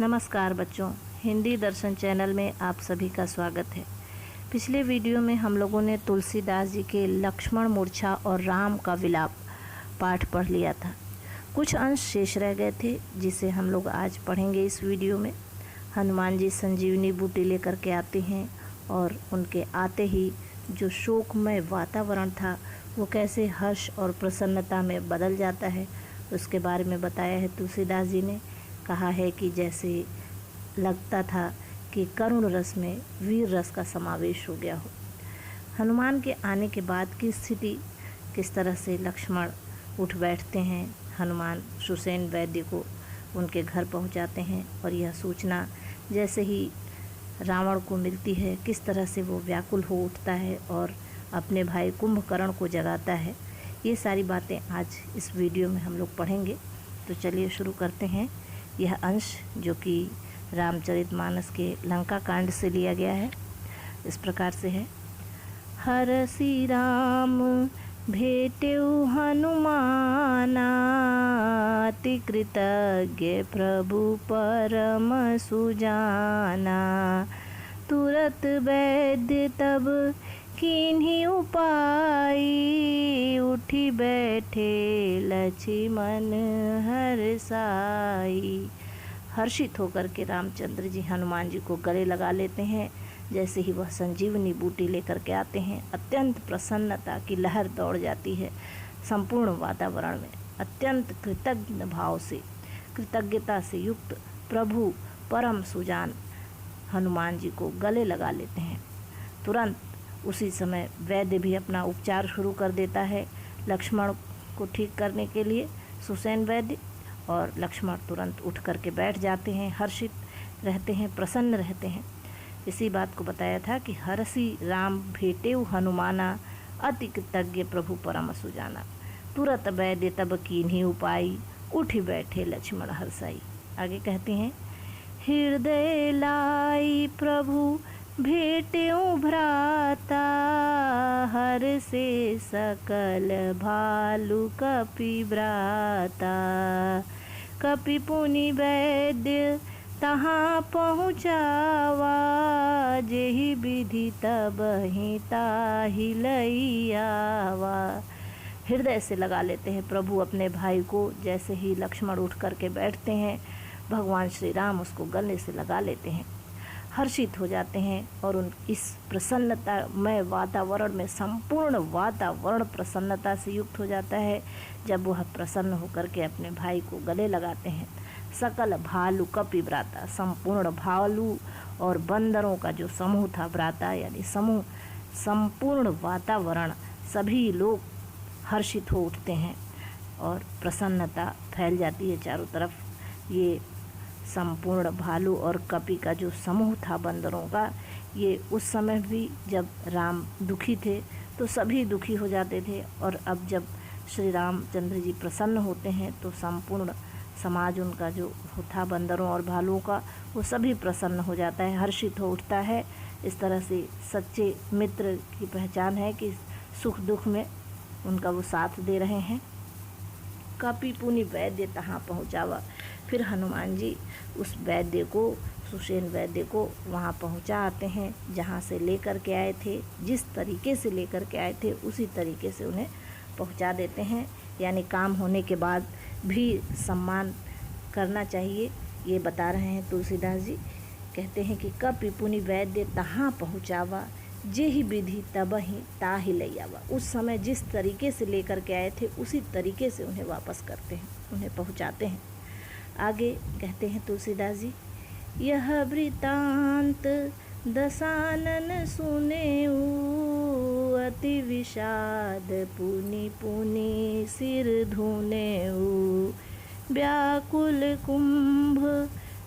नमस्कार बच्चों, हिंदी दर्शन चैनल में आप सभी का स्वागत है। पिछले वीडियो में हम लोगों ने तुलसीदास जी के लक्ष्मण मूर्छा और राम का विलाप पाठ पढ़ लिया था। कुछ अंश शेष रह गए थे जिसे हम लोग आज पढ़ेंगे इस वीडियो में। हनुमान जी संजीवनी बूटी लेकर के आते हैं और उनके आते ही जो शोकमय वातावरण था वो कैसे हर्ष और प्रसन्नता में बदल जाता है उसके बारे में बताया है। तुलसीदास जी ने कहा है कि जैसे लगता था कि करुण रस में वीर रस का समावेश हो गया हो। हनुमान के आने के बाद की स्थिति किस तरह से लक्ष्मण उठ बैठते हैं, हनुमान सुसेन वैद्य को उनके घर पहुंचाते हैं और यह सूचना जैसे ही रावण को मिलती है किस तरह से वो व्याकुल हो उठता है और अपने भाई कुंभकर्ण को जगाता है। ये सारी बातें आज इस वीडियो में हम लोग पढ़ेंगे। तो चलिए शुरू करते हैं। यह अंश जो कि रामचरितमानस के लंका कांड से लिया गया है इस प्रकार से है। हरसि राम भेटेउ हनुमाना, अति कृतज्ञ प्रभु परम सुजाना। तुरत वैद्य तब कीन्ही उपाय, उठी बैठे लक्ष्मण हरसाई। हर्षित होकर के रामचंद्र जी हनुमान जी को गले लगा लेते हैं। जैसे ही वह संजीवनी बूटी लेकर के आते हैं अत्यंत प्रसन्नता की लहर दौड़ जाती है संपूर्ण वातावरण में। अत्यंत कृतज्ञ भाव से, कृतज्ञता से युक्त प्रभु परम सुजान हनुमान जी को गले लगा लेते हैं। तुरंत उसी समय वैद्य भी अपना उपचार शुरू कर देता है लक्ष्मण को ठीक करने के लिए, सुसेन वैद्य। और लक्ष्मण तुरंत उठ करके बैठ जाते हैं, हर्षित रहते हैं, प्रसन्न रहते हैं। इसी बात को बताया था कि हरसि राम भेटेउ हनुमाना, अति कृतज्ञ प्रभु परम सुजाना। तुरत वैद्य तब कीन्ही उपाय, उठी बैठे लक्ष्मण हरसाई। आगे कहते हैं, हृदय लाई प्रभु भेटेउ भ्राता, हर से सकल भालु कपि भ्राता। कपि पुनि वैद्य तहाँ पहुँचावा, जेहि विधि तबहि ताहि लइयावा। हृदय से लगा लेते हैं प्रभु अपने भाई को। जैसे ही लक्ष्मण उठ करके बैठते हैं भगवान श्री राम उसको गले से लगा लेते हैं, हर्षित हो जाते हैं और उन इस प्रसन्नतामय वातावरण में संपूर्ण वातावरण प्रसन्नता से युक्त हो जाता है जब वह प्रसन्न होकर के अपने भाई को गले लगाते हैं। सकल भालु कपि भ्राता, संपूर्ण भालू और बंदरों का जो समूह था, भ्राता यानी समूह, संपूर्ण वातावरण सभी लोग हर्षित हो उठते हैं और प्रसन्नता फैल जाती है चारों तरफ। ये संपूर्ण भालू और कपि का जो समूह था बंदरों का, ये उस समय भी जब राम दुखी थे तो सभी दुखी हो जाते थे, और अब जब श्री रामचंद्र जी प्रसन्न होते हैं तो संपूर्ण समाज उनका जो था बंदरों और भालुओं का, वो सभी प्रसन्न हो जाता है, हर्षित हो उठता है। इस तरह से सच्चे मित्र की पहचान है कि सुख दुख में उनका वो साथ दे रहे हैं। कपि पुनि वैद्य तहाँ पहुँचावा, फिर हनुमान जी उस वैद्य को, सुसेन वैद्य को वहाँ पहुँचा आते हैं जहाँ से लेकर के आए थे। जिस तरीके से लेकर के आए थे उसी तरीके से उन्हें पहुँचा देते हैं। यानी काम होने के बाद भी सम्मान करना चाहिए, ये बता रहे हैं तुलसीदास जी। कहते हैं कि कपि पुनि वैद्य तहाँ पहुँचावा, जेहि विधि तबहि ताहि लइयावा। उस समय जिस तरीके से लेकर के आए थे उसी तरीके से उन्हें वापस करते हैं, उन्हें पहुँचाते हैं। आगे कहते हैं तुलसीदास जी, यह वृतांत दशानन सुनेऊ, अति विषाद पुनि पुनि सिर धुनेऊ। व्याकुल कुंभ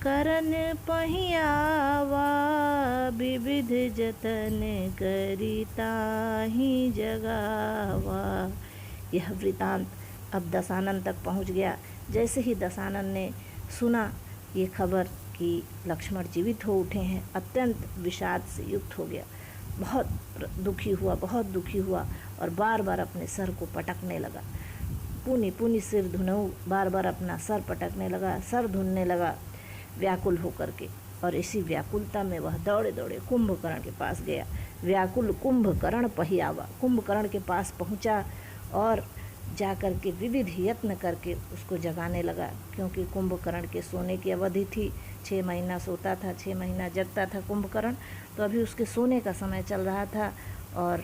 करन पहियावा, विविध जतन करी ताहि जगावा। यह वृतांत अब दशानन तक पहुँच गया। जैसे ही दशानन ने सुना ये खबर कि लक्ष्मण जीवित हो उठे हैं, अत्यंत विषाद से युक्त हो गया, बहुत दुखी हुआ, बहुत दुखी हुआ और बार बार अपने सर को पटकने लगा। पुनि पुनि सिर धुनऊ, बार बार अपना सर पटकने लगा, सर धुनने लगा। व्याकुल होकर के। और इसी व्याकुलता में वह दौड़े दौड़े कुंभकर्ण के पास गया। व्याकुल कुंभकर्ण पहियावा, कुंभकर्ण के पास पहुंचा और जाकर के विविध यत्न करके उसको जगाने लगा, क्योंकि कुंभकर्ण के सोने की अवधि थी। 6 महीना सोता था, 6 महीना जगता था कुंभकर्ण, तो अभी उसके सोने का समय चल रहा था। और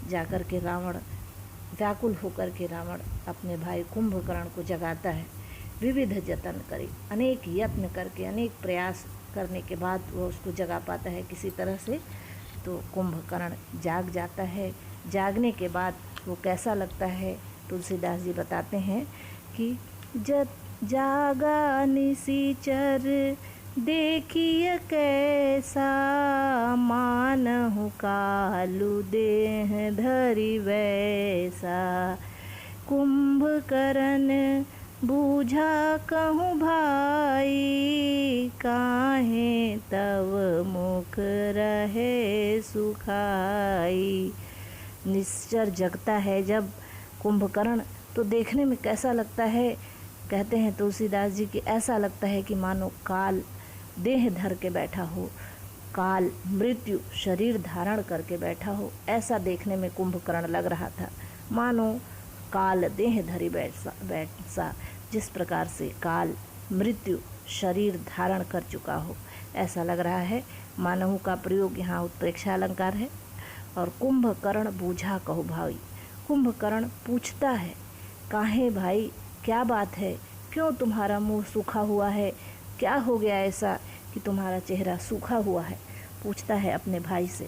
जाकर के रावण, व्याकुल होकर के रावण अपने भाई कुंभकर्ण को जगाता है। विविध जतन करे, अनेक यत्न करके, अनेक प्रयास करने के बाद वो उसको जगा पाता है किसी तरह से। तो कुंभकर्ण जाग जाता है। जागने के बाद वो कैसा लगता है, तुलसीदास जी बताते हैं कि जागा निशिचर देखिए कैसा, मानहु कालु देह धरि वैसा, कुंभकर्ण बूझा कहूँ भाई, काहे तव मुख रहे सुखाई। निश्चर जगता है जब कुंभकर्ण, तो देखने में कैसा लगता है, कहते हैं तुलसीदास जी कि ऐसा लगता है कि मानो काल देह धर के बैठा हो, काल मृत्यु शरीर धारण करके बैठा हो, ऐसा देखने में कुंभकर्ण लग रहा था। मानो काल देह धरी बैठा, जिस प्रकार से काल मृत्यु शरीर धारण कर चुका हो, ऐसा लग रहा है। मानहु का प्रयोग यहाँ उत्प्रेक्षा अलंकार है। और कुंभकर्ण बूझा कहु भाई, कुंभकर्ण पूछता है, काहे भाई, क्या बात है, क्यों तुम्हारा मुंह सूखा हुआ है, क्या हो गया ऐसा कि तुम्हारा चेहरा सूखा हुआ है, पूछता है अपने भाई से।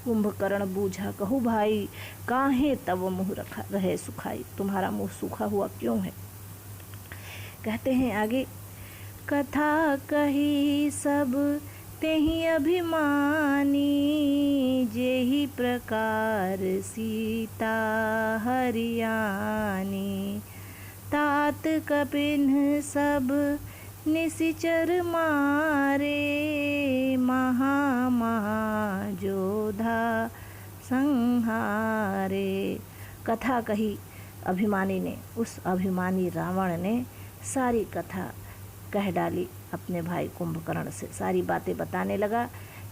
कुंभकर्ण बूझा कहु भाई, काहे तब मुँह रखा रहे सुखाई, तुम्हारा मुँह सूखा हुआ क्यों है। कहते हैं आगे, कथा कही सब तेहि अभिमानी, जेहि प्रकार सीता हरियानी, तात कपिन्ह सब निशिचर मारे, महा जोधा संहारे। कथा कही अभिमानी ने, उस अभिमानी रावण ने सारी कथा कह डाली अपने भाई कुंभकर्ण से, सारी बातें बताने लगा।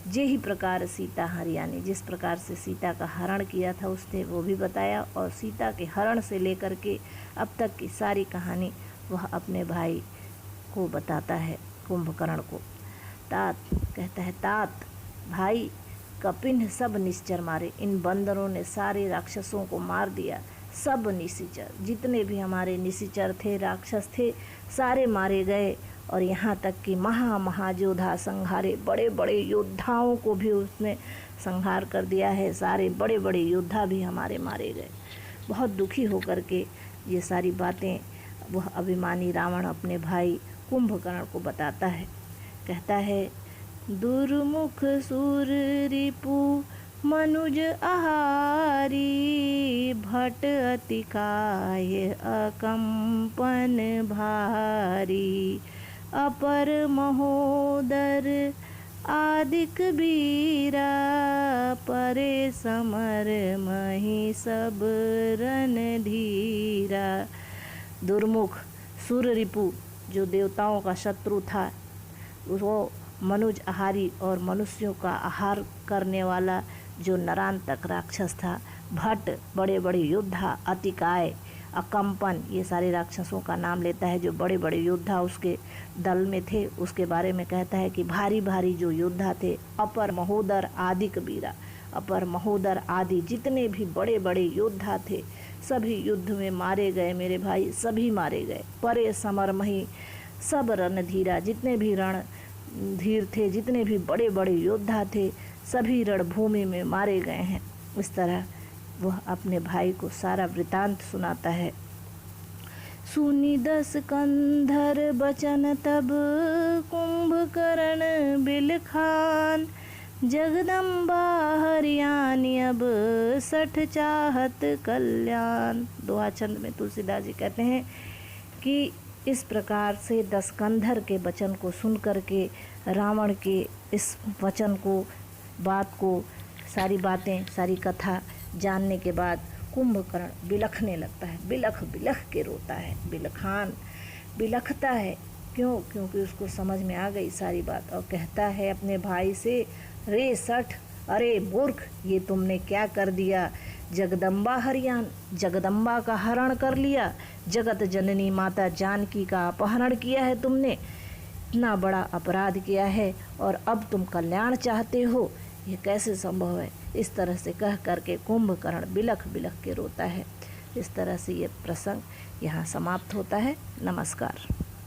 जे ही प्रकार सीता हरियाणी, जिस प्रकार से सीता का हरण किया था उसने वो भी बताया, और सीता के हरण से लेकर के अब तक की सारी कहानी वह अपने भाई को बताता है, कुंभकर्ण को। तात कहता है, तात भाई, कपिन सब निश्चर मारे, इन बंदरों ने सारे राक्षसों को मार दिया। सब निशिचर, जितने भी हमारे निशिचर थे, राक्षस थे, सारे मारे गए। और यहाँ तक कि महायोद्धा संहारे, बड़े बड़े योद्धाओं को भी उसने संहार कर दिया है, सारे बड़े बड़े योद्धा भी हमारे मारे गए। बहुत दुखी होकर के ये सारी बातें वह अभिमानी रावण अपने भाई कुंभकर्ण को बताता है। कहता है, दुर्मुख सुर रिपु मनुज आहारी, भट अतिकाय अकंपन भारी, अपर महोदर आदिक बीरा, परे समर मही सब रन धीरा। दुर्मुख सुर रिपु, जो देवताओं का शत्रु था, वो मनुज आहारी और मनुष्यों का आहार करने वाला जो नरांतक राक्षस था, भट्ट बड़े बड़े योद्धा, अतिकाय, अकंपन, ये सारे राक्षसों का नाम लेता है जो बड़े बड़े योद्धा उसके दल में थे। उसके बारे में कहता है कि भारी भारी जो योद्धा थे, अपर महोदर आदि कबीरा, अपर महोदर आदि जितने भी बड़े बड़े योद्धा थे सभी युद्ध में मारे गए, मेरे भाई सभी मारे गए। परे समरमही सब रणधीरा, जितने भी रण धीर थे, जितने भी बड़े बड़े योद्धा थे, सभी रणभूमि में मारे गए हैं। इस तरह वह अपने भाई को सारा वृतांत सुनाता है। सुनी 10 कंधर बचन तब कुंभकर्ण बिलखान, जगदम्बा हरियाणी अब 60 चाहत कल्याण। दोहा छंद में तुलसीदास जी कहते हैं कि इस प्रकार से 10 कंधर के वचन को सुन करके, रावण के इस वचन को, बात को, सारी बातें, सारी कथा जानने के बाद कुंभकर्ण बिलखने लगता है। बिलख बिलख के रोता है, बिलखान बिलखता है। क्यों? क्योंकि उसको समझ में आ गई सारी बात, और कहता है अपने भाई से, रे सठ, अरे मूर्ख, ये तुमने क्या कर दिया? जगदम्बा हरियान, जगदम्बा का हरण कर लिया, जगत जननी माता जानकी का अपहरण किया है तुमने, इतना बड़ा अपराध किया है और अब तुम कल्याण चाहते हो, ये कैसे संभव है? इस तरह से कह करके कुंभकर्ण बिलख बिलख के रोता है। इस तरह से ये प्रसंग यहाँ समाप्त होता है। नमस्कार।